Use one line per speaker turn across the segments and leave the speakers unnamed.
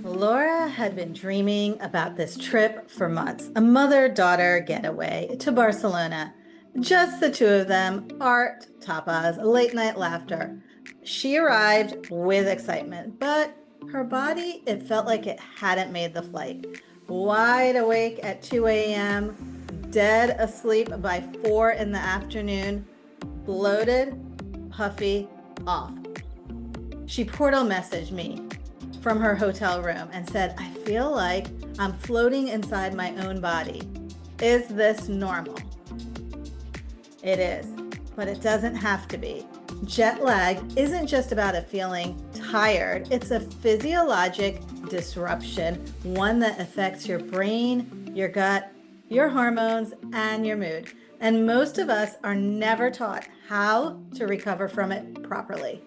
Laura had been dreaming about this trip for months, a mother-daughter getaway to Barcelona. Just the two of them, art, tapas, late night laughter. She arrived with excitement, but her body, it felt like it hadn't made the flight. Wide awake at 2 a.m., dead asleep by 4 in the afternoon, bloated, puffy, off. She portal messaged me from her hotel room and said, I feel like I'm floating inside my own body. Is this normal? It is, but it doesn't have to be. Jet lag isn't just about a feeling tired, it's a physiologic disruption, one that affects your brain, your gut, your hormones, and your mood. And most of us are never taught how to recover from it properly.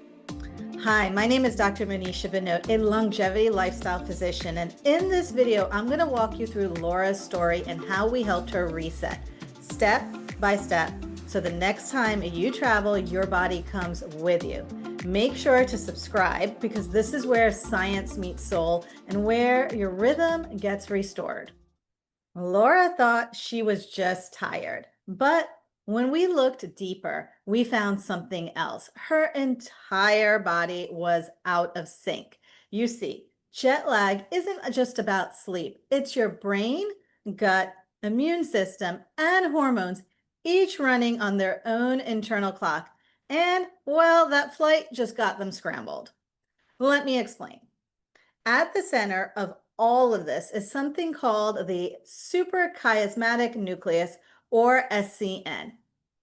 Hi, my name is Dr. Monisha Bhanote, a longevity lifestyle physician, and in this video, I'm going to walk you through Laura's story and how we helped her reset, step by step, so the next time you travel, your body comes with you. Make sure to subscribe because this is where science meets soul and where your rhythm gets restored. Laura thought she was just tired, but when we looked deeper, we found something else. Her entire body was out of sync. You see, jet lag isn't just about sleep. It's your brain, gut, immune system, and hormones, each running on their own internal clock. And, well, that flight just got them scrambled. Let me explain. At the center of all of this is something called the suprachiasmatic nucleus, or SCN.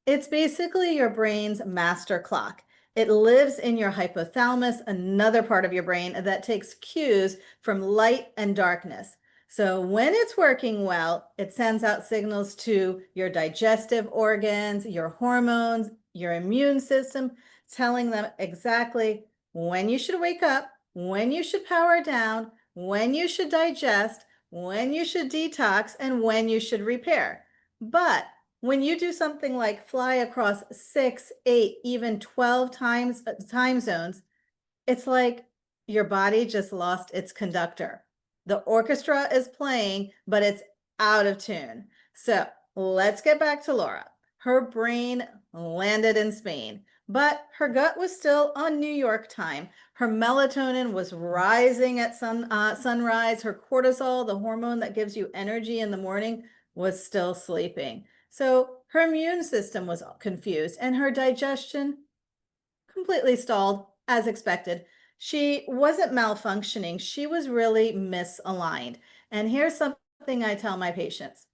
It's basically your brain's master clock. It lives in your hypothalamus, another part of your brain that takes cues from light and darkness. So when it's working well, it sends out signals to your digestive organs, your hormones, your immune system, telling them exactly when you should wake up, when you should power down, when you should digest, when you should detox, and when you should repair. But when you do something like fly across 6, 8, even 12 time zones, it's like your body just lost its conductor. The orchestra is playing, but it's out of tune. So let's get back to Laura. Her brain landed in Spain, but her gut was still on New York time. Her melatonin was rising at sunrise. Her cortisol, the hormone that gives you energy in the morning, was still sleeping. So her immune system was confused and her digestion completely stalled as expected. She wasn't malfunctioning. She was really misaligned. And here's something I tell my patients.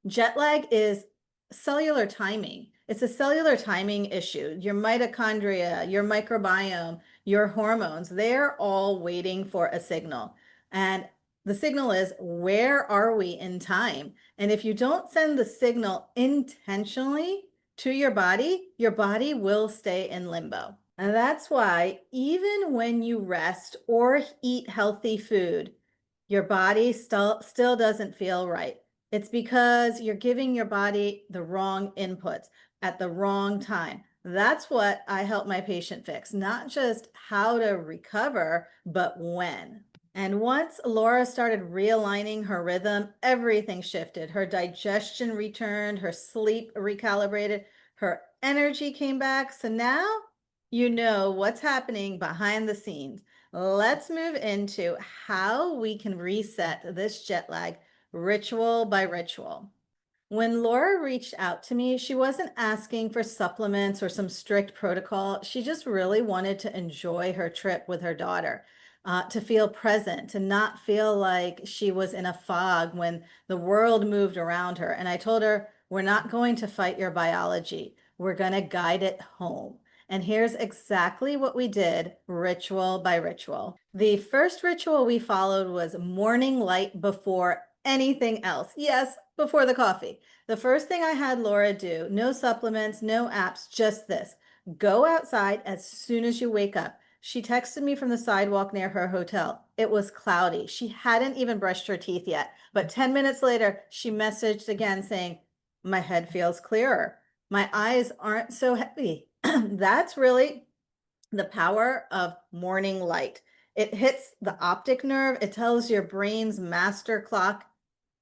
Jet lag is cellular timing. It's a cellular timing issue. Your mitochondria, your microbiome, your hormones, they're all waiting for a signal. And the signal is, where are we in time? And if you don't send the signal intentionally to your body will stay in limbo. And that's why even when you rest or eat healthy food, your body still doesn't feel right. It's because you're giving your body the wrong inputs at the wrong time. That's what I help my patient fix, not just how to recover, but when. And once Laura started realigning her rhythm, everything shifted. Her digestion returned, her sleep recalibrated, her energy came back. So now you know what's happening behind the scenes. Let's move into how we can reset this jet lag ritual by ritual. When Laura reached out to me, she wasn't asking for supplements or some strict protocol. She just really wanted to enjoy her trip with her daughter, to feel present, to not feel like she was in a fog when the world moved around her. And I told her, we're not going to fight your biology. We're going to guide it home. And here's exactly what we did, ritual by ritual. The first ritual we followed was morning light before anything else. Yes, before the coffee. The first thing I had Laura do, no supplements, no apps, just this. Go outside as soon as you wake up. She texted me from the sidewalk near her hotel. It was cloudy. She hadn't even brushed her teeth yet. But 10 minutes later, she messaged again saying, my head feels clearer. My eyes aren't so heavy. That's really the power of morning light. It hits the optic nerve. It tells your brain's master clock,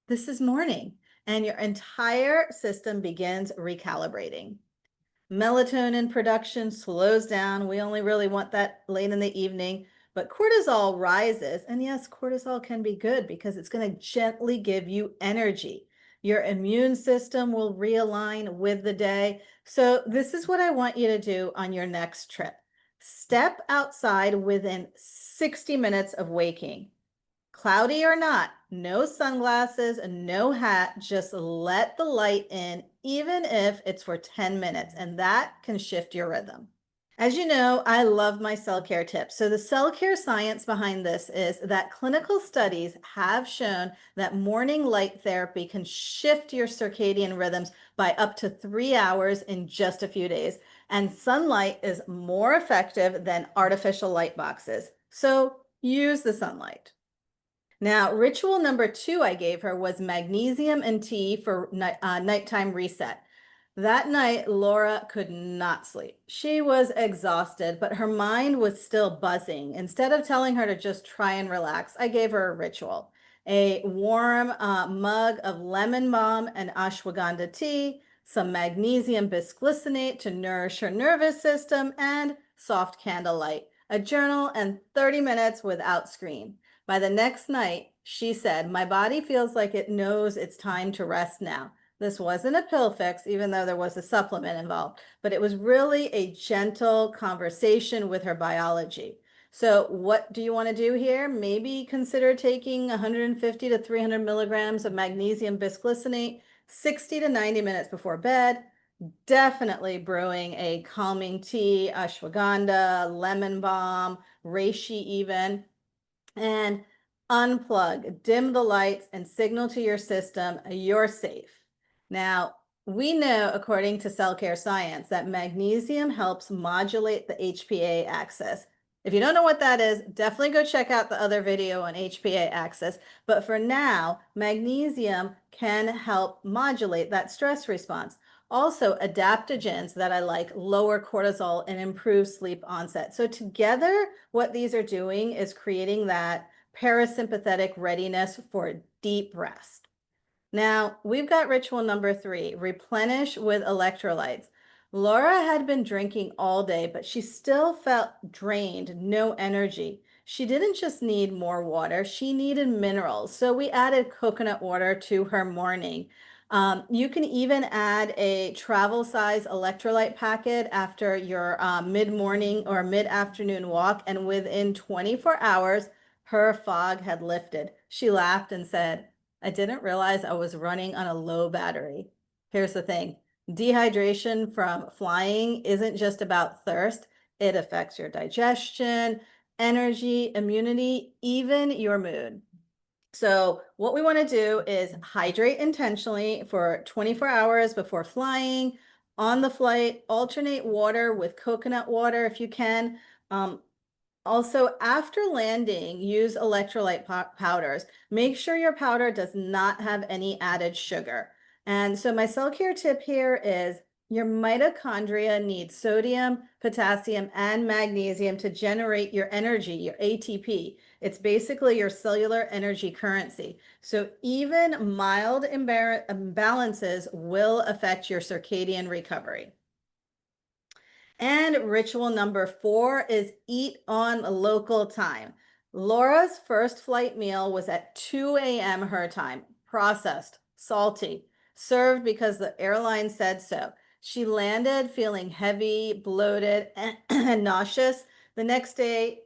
this is morning, and your entire system begins recalibrating. Melatonin production slows down. We only really want that late in the evening, but cortisol rises. And yes, cortisol can be good because it's going to gently give you energy. Your immune system will realign with the day. So, this is what I want you to do on your next trip. Step outside within 60 minutes of waking. Cloudy or not, no sunglasses, no hat, just let the light in, even if it's for 10 minutes, and that can shift your rhythm. As you know, I love my cell care tips. So, the cell care science behind this is that clinical studies have shown that morning light therapy can shift your circadian rhythms by up to 3 hours in just a few days. And sunlight is more effective than artificial light boxes. So, use the sunlight. Now, ritual number 2 I gave her was magnesium and tea for nighttime reset. That night, Laura could not sleep. She was exhausted, but her mind was still buzzing. Instead of telling her to just try and relax, I gave her a ritual: a warm mug of lemon balm and ashwagandha tea, some magnesium bisglycinate to nourish her nervous system, and soft candlelight, a journal, and 30 minutes without screen. By the next night, she said, my body feels like it knows it's time to rest now. This wasn't a pill fix, even though there was a supplement involved, but it was really a gentle conversation with her biology. So, what do you want to do here? Maybe consider taking 150 to 300 milligrams of magnesium bisglycinate 60 to 90 minutes before bed. Definitely brewing a calming tea, ashwagandha, lemon balm, reishi even, and unplug, dim the lights, and signal to your system you're safe. Now, we know, according to cell care science, that magnesium helps modulate the HPA axis. If you don't know what that is, definitely go check out the other video on HPA axis. But for now, magnesium can help modulate that stress response. Also, adaptogens that I like lower cortisol and improve sleep onset. So together, what these are doing is creating that parasympathetic readiness for deep rest. Now, we've got ritual number 3, replenish with electrolytes. Laura had been drinking all day, but she still felt drained, no energy. She didn't just need more water, she needed minerals. So we added coconut water to her morning. You can even add a travel size electrolyte packet after your mid morning or mid afternoon walk, and within 24 hours, her fog had lifted. She laughed and said, I didn't realize I was running on a low battery. Here's the thing: dehydration from flying isn't just about thirst, it affects your digestion, energy, immunity, even your mood. So, what we want to do is hydrate intentionally for 24 hours before flying. On the flight, alternate water with coconut water if you can. Um, Also, after landing, use electrolyte powders. Make sure your powder does not have any added sugar. And so my cell care tip here is your mitochondria need sodium, potassium, and magnesium to generate your energy, your ATP. It's basically your cellular energy currency. So even mild imbalances will affect your circadian recovery. And ritual number 4 is eat on local time. Laura's first flight meal was at 2 a.m. her time, processed, salty, served because the airline said so. She landed feeling heavy, bloated, and nauseous. The next day,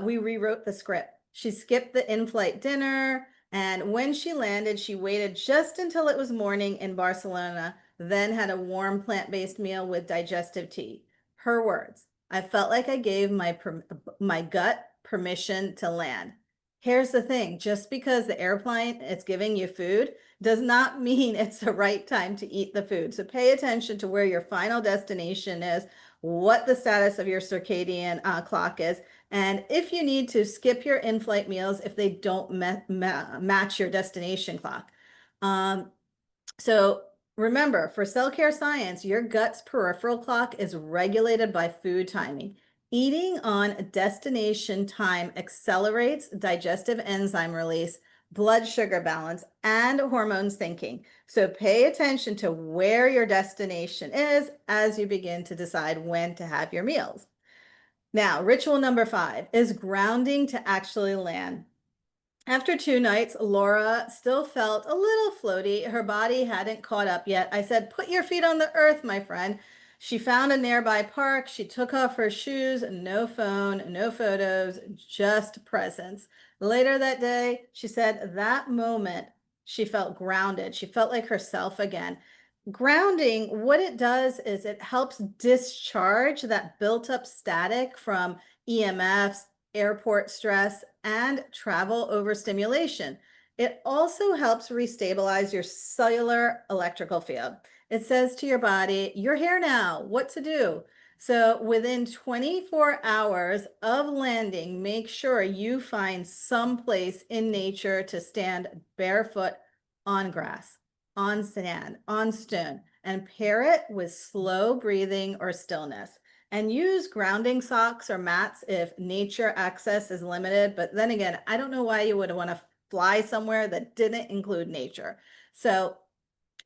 we rewrote the script. She skipped the in flight dinner, and when she landed, she waited just until it was morning in Barcelona, then had a warm plant-based meal with digestive tea. Her words: I felt like I gave my gut permission to land. Here's the thing: just because the airplane is giving you food does not mean it's the right time to eat the food. So pay attention to where your final destination is, what the status of your circadian clock is, and if you need to skip your in-flight meals if they don't match your destination clock. So remember, for cell care science, your gut's peripheral clock is regulated by food timing. Eating on destination time accelerates digestive enzyme release, blood sugar balance, and hormone syncing. So pay attention to where your destination is as you begin to decide when to have your meals. Now, ritual number 5 is grounding to actually land. After 2 nights, Laura still felt a little floaty. Her body hadn't caught up yet. I said, "Put your feet on the earth, my friend." She found a nearby park. She took off her shoes, no phone, no photos, just presence. Later that day, she said that moment she felt grounded. She felt like herself again. Grounding, what it does is it helps discharge that built up static from EMFs, airport stress, and travel overstimulation. It also helps restabilize your cellular electrical field. It says to your body, "You're here now, what to do?" So within 24 hours of landing, make sure you find some place in nature to stand barefoot on grass, on sand, on stone, and pair it with slow breathing or stillness. And use grounding socks or mats if nature access is limited. But then again, I don't know why you would want to fly somewhere that didn't include nature. So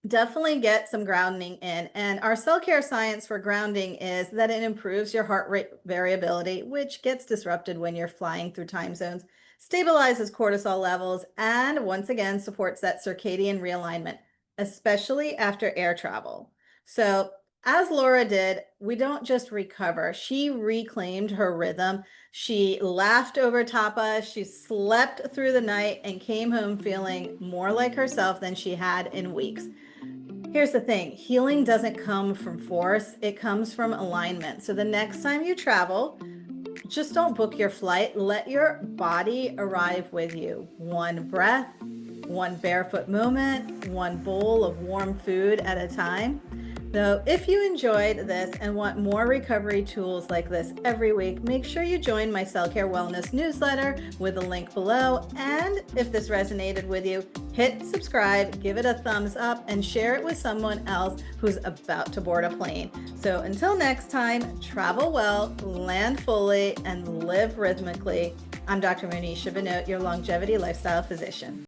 definitely get some grounding in. And our cell care science for grounding is that it improves your heart rate variability, which gets disrupted when you're flying through time zones, stabilizes cortisol levels, and once again supports that circadian realignment, especially after air travel. So, as Laura did, we don't just recover. She reclaimed her rhythm. She laughed over tapas. She slept through the night and came home feeling more like herself than she had in weeks. Here's the thing, healing doesn't come from force, it comes from alignment. So the next time you travel, just don't book your flight. Let your body arrive with you. One breath, one barefoot moment, one bowl of warm food at a time. So if you enjoyed this and want more recovery tools like this every week, make sure you join my Cell Care Wellness newsletter with the link below. And if this resonated with you, hit subscribe, give it a thumbs up, and share it with someone else who's about to board a plane. So until next time, travel well, land fully, and live rhythmically. I'm Dr. Monisha Bhanote, your longevity lifestyle physician.